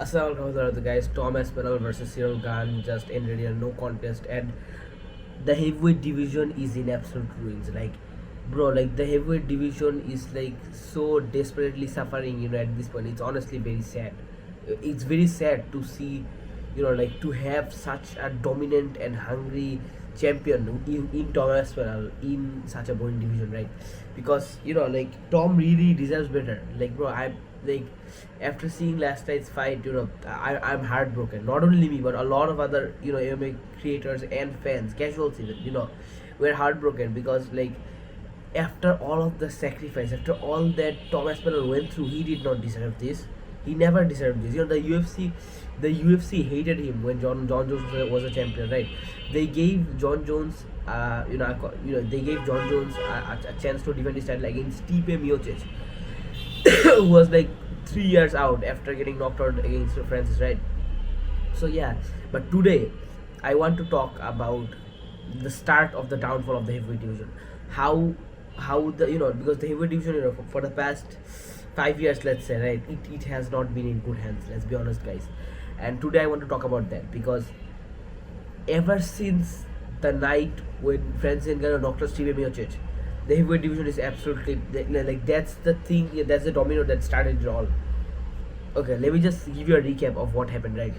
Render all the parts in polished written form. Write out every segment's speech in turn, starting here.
Assalamualaikum guys. Tom Aspinall versus Cyril Gane just ended in a no contest, and the heavyweight division is in absolute ruins. Like, bro, like the heavyweight division is like so desperately suffering. At this point, it's honestly very sad. It's very sad to see, like to have such a dominant and hungry champion in Tom Aspinall in such a boring division, right? Because like Tom really deserves better. Like, bro, I like after seeing last night's fight, I'm heartbroken. Not only me, but a lot of other MMA creators and fans, casuals even, were heartbroken because like after all of the sacrifice, after all that Tom Aspinall went through, he did not deserve this. He never deserved this. The UFC hated him when John Jones was a champion, right? They gave John Jones, they gave John Jones a chance to defend his title against Stipe Miocic, who was like 3 years out after getting knocked out against Francis, right? So yeah, but today I want to talk about the start of the downfall of the heavyweight division. How the because the heavyweight division, for the past 5 years, let's say, right, it has not been in good hands. Let's be honest, guys. And today I want to talk about that because ever since the night when Francis Ngannou knocked out Stipe Miocic, the heavyweight division is absolutely like that's the thing. Yeah, that's the domino that started it all. Okay, let me just give you a recap of what happened. Right,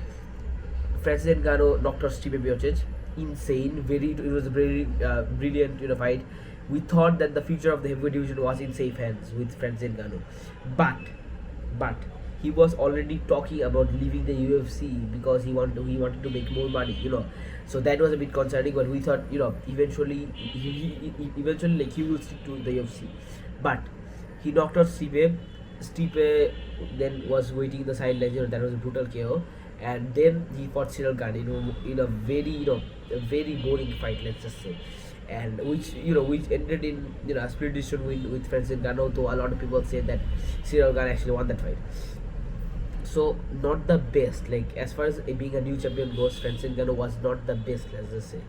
Francis Ngannou knocked out Stipe Miocic. Insane, it was a very brilliant fight. We thought that the future of the heavyweight division was in safe hands with Francis Ngannou, but he was already talking about leaving the UFC because he wanted to make more money. So that was a bit concerning. But we thought eventually eventually like he will stick to the UFC, but he knocked out Stipe. Stipe then was waiting the sidelines. That was a brutal KO, and then he fought Cyril Gane in a very a very boring fight, let's just say, and which ended in a split decision win with Francis Ngannou. Though a lot of people say that Cyril Gane actually won that fight. So not the best. Like as far as being a new champion goes, Francis Ngannou was not the best, let's just say.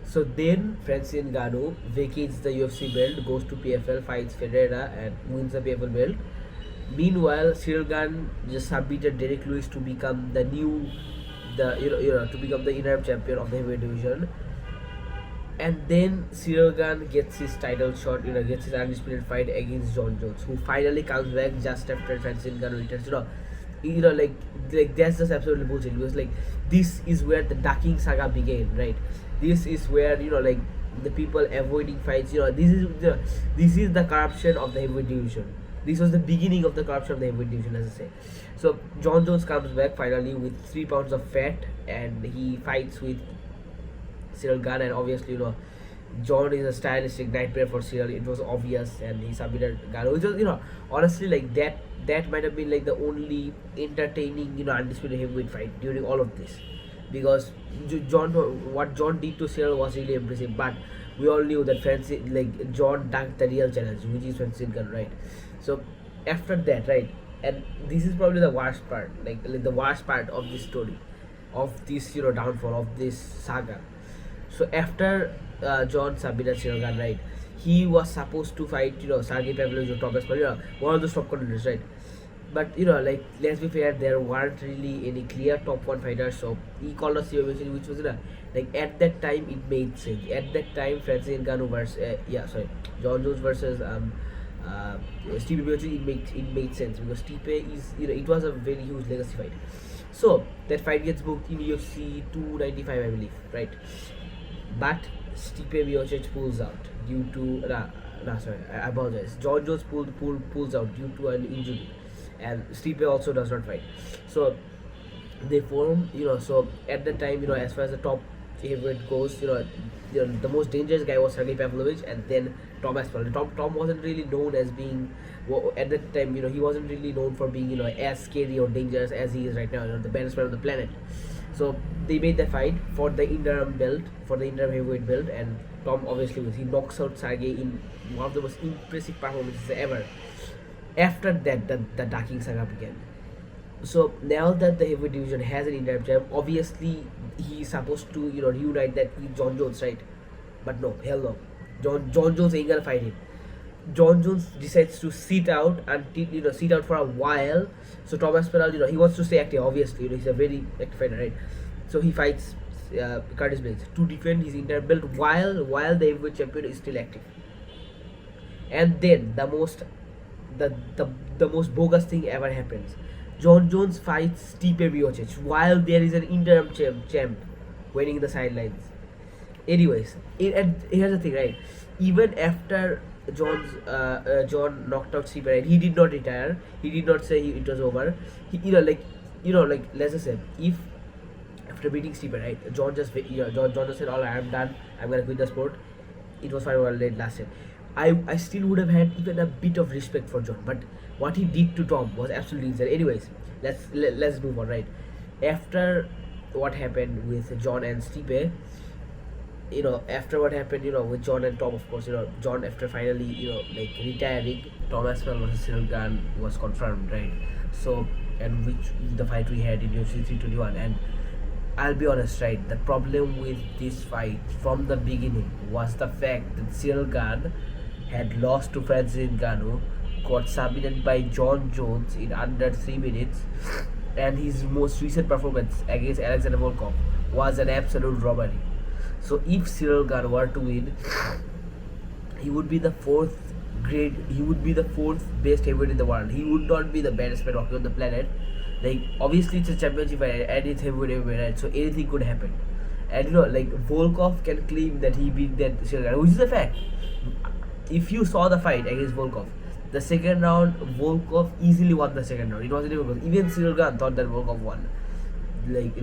So then Francis Ngannou vacates the UFC belt, goes to PFL, fights Ferreira, and wins the PFL belt. Meanwhile, Cyril Gane just submitted Derek Lewis to become the new, the to become the interim champion of the heavyweight division. And then Cyril Gane gets his title shot, gets his undisputed fight against John Jones, who finally comes back just after Francis Ngannou returns. Like that's just absolutely bullshit because like this is where the ducking saga began, right? This is where like the people avoiding fights. This is the corruption of the heavyweight division. This was the beginning of the corruption of the heavyweight division, as I say. So John Jones comes back finally with 3 pounds of fat, and he fights with Cyril Gane, and obviously John is a stylistic nightmare for Cyril. It was obvious, and he submitted Gane, which was honestly like that might have been like the only entertaining undisputed heavyweight fight during all of this, because what John did to Cyril was really impressive. But we all knew that Francis, like John dunked the real challenge, which is Francis Ngannou, right? So after that, right, and this is probably the worst part, like the worst part of this story, of this downfall of this saga. So after John submitted Cyril Gane, right, he was supposed to fight Sergey Pavlovich or Thomas, but one of those top contenders, right? But like let's be fair, there weren't really any clear top one fighters. So he called us situation, which was like at that time it made sense. At that time, Francis Ngannou versus John Jones versus Stipe Miocic, it made sense because Stipe is it was a very huge legacy fight. So that fight gets booked in UFC 295, I believe, right? But Stipe Miocic pulls out due to sorry, I apologize. John Jones pulls out due to an injury, and Stipe also does not fight. So they form, so at the time, as far as the top heavyweight goes, the most dangerous guy was Sergey Pavlovich, and then Thomas Paul. Tom wasn't really known as being, at that time, he wasn't really known for being, as scary or dangerous as he is right now, the baddest man on the planet. So they made the fight for the interim belt, for the interim heavyweight belt, and Tom obviously wins. He knocks out Sergey in one of the most impressive performances ever. After that, the ducking saga began. So now that the heavyweight division has an interim champ, obviously he's supposed to reunite that with John Jones, right? But no, hell no. John Jones ain't gonna fight him. John Jones decides to sit out until sit out for a while. So Thomas Peral, he wants to stay active. Obviously, he's a very active fighter, right? So he fights Curtis Blades to defend his interim belt while the heavyweight champion is still active. And then the the, the most bogus thing ever happens. John Jones fights Stipe Miocic while there is an interim champ waiting in the sidelines. Anyways, and here's the thing, right? Even after John knocked out Stipe, right? He did not retire. He did not say it was over. He, like let's just say, if after beating Stipe, right, John just said, "All right, I'm done. I'm gonna quit the sport." It was 5 hours late last year. I still would have had even a bit of respect for John, but what he did to Tom was absolutely insane. Anyways, let's move on, right? After what happened with John and Stipe, after what happened, with John and Tom, of course, John after finally, like retiring, Tom as well versus Cyril Gane was confirmed, right? So, and which the fight we had in UFC 321, and I'll be honest, right? The problem with this fight from the beginning was the fact that Cyril Gane had lost to Francis Ngannou, got submitted by John Jones in under 3 minutes, and his most recent performance against Alexander Volkov was an absolute robbery. So if Cyril Gane were to win, he would be the fourth best heavyweight in the world. He would not be the baddest man walking on the planet. Like, obviously it's a championship fight and it's heavyweight, right? So anything could happen. And like Volkov can claim that he beat that Cyril Gane, which is a fact. If you saw the fight against Volkov, the second round, Volkov easily won the second round. It wasn't even close. Even Cyril Gane thought that Volkov won. Like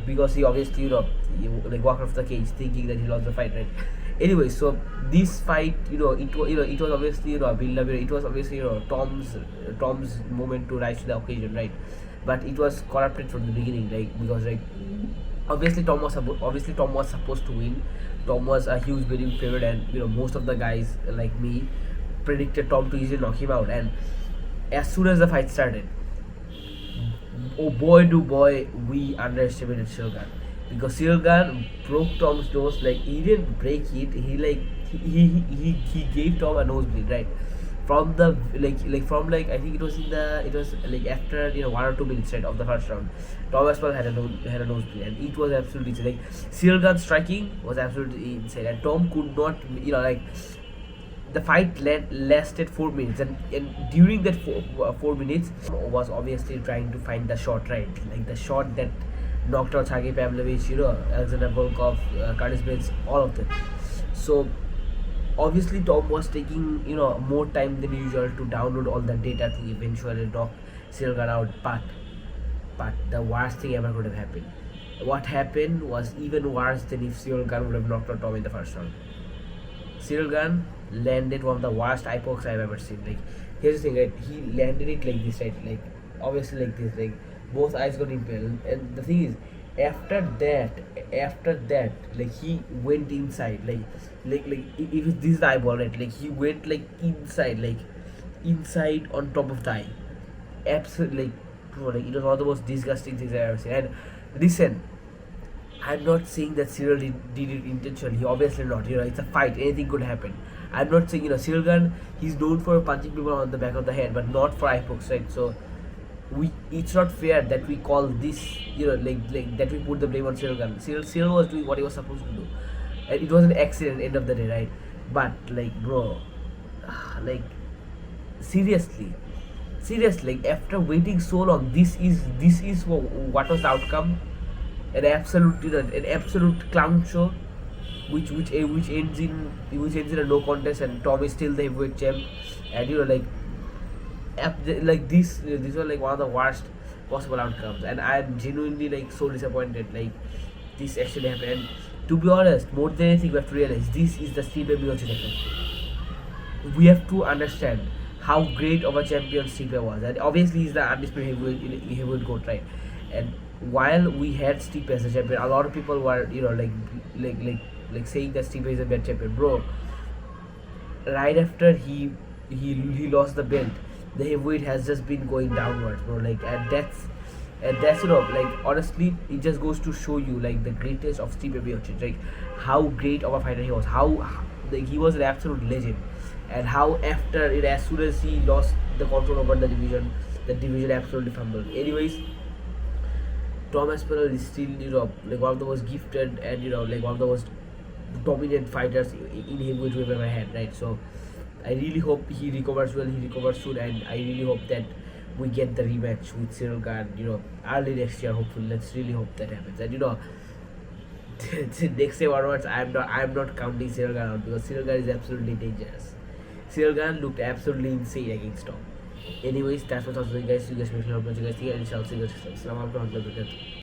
because he obviously he walked off the cage thinking that he lost the fight, right? Anyway, so this fight, it was obviously a build up. It was obviously Tom's moment to rise to the occasion, right? But it was corrupted from the beginning, like, because like obviously Tom was supposed to win. Tom was a huge betting favorite, and most of the guys like me predicted Tom to easily knock him out. And as soon as the fight started, oh boy do boy, we underestimated Cyril Gane, because Cyril Gane broke Tom's nose. Like, he didn't break it, he gave Tom a nosebleed, right? From the from I think it was like after 1 or 2 minutes, right, of the first round, Tom as well had a nosebleed, and it was absolutely insane. Like, Cyril Gane's striking was absolutely insane, and Tom could not, the fight lasted 4 minutes, and during that 4 minutes was obviously trying to find the shot, right? Like the shot that knocked out Sergey Pavlovich, Alexander Volkov, Curtis Blades, all of them. So obviously Tom was taking more time than usual to download all the data to eventually knock Cyril Gane out, but the worst thing ever could have happened. What happened was even worse than if Cyril Gane would have knocked out Tom in the first round. Cyril Gane landed one of the worst eye pokes I've ever seen. Like, here's the thing, right? He landed it like this, right? Like, obviously like this, like both eyes got impaled. And the thing is, after that, like, he went inside, like if this is the eyeball, right? Like, he went like inside on top of the eye. Absolutely, like, bro, like, it was one of the most disgusting things I've ever seen. And listen, I'm not saying that Cyril did it intentionally. He obviously not. It's a fight. Anything could happen. I'm not saying, Cyril Gane, he's known for punching people on the back of the head, but not for eye pokes, right? So it's not fair that we call this, like that we put the blame on Cyril Gane. Cyril was doing what he was supposed to do, and it was an accident. End of the day, right? But like, bro, like, seriously, like, after waiting so long, this is what was the outcome. An absolute clown show, which ends in a no contest, and Tom is still the heavyweight champ. And this was like one of the worst possible outcomes, and I'm genuinely like so disappointed like this actually happened. And to be honest, more than anything, we have to realize this is the Stipe Miocic effect. We have to understand how great of a champion Stipe was, and obviously he's the undisputed heavyweight goat, right? And while we had Stipe as a champion, a lot of people were like saying that Stipe is a bad champion, bro. Right after he lost the belt, the heavyweight has just been going downwards, bro. Like, and that's like, honestly, it just goes to show you like the greatness of Stipe Miocic, like how great of a fighter he was, how like he was an absolute legend. and how after it, as soon as he lost the control over the division absolutely fumbled. Anyways, Tom Aspinall is still, like one of the most gifted and like one of the most dominant fighters in heavyweight we've ever had, right? So I really hope he recovers well, he recovers soon, and I really hope that we get the rematch with Cyril Gane, early next year. Hopefully, let's really hope that happens. And next time onwards, I'm not counting Cyril Gane out because Cyril Gane is absolutely dangerous. Cyril Gane looked absolutely insane against Tom. Anyways, that's what I was doing, guys. You guys make sure to you guys think, and I'll see you guys. Assalamualaikum warahmatullahi wabarakatuh.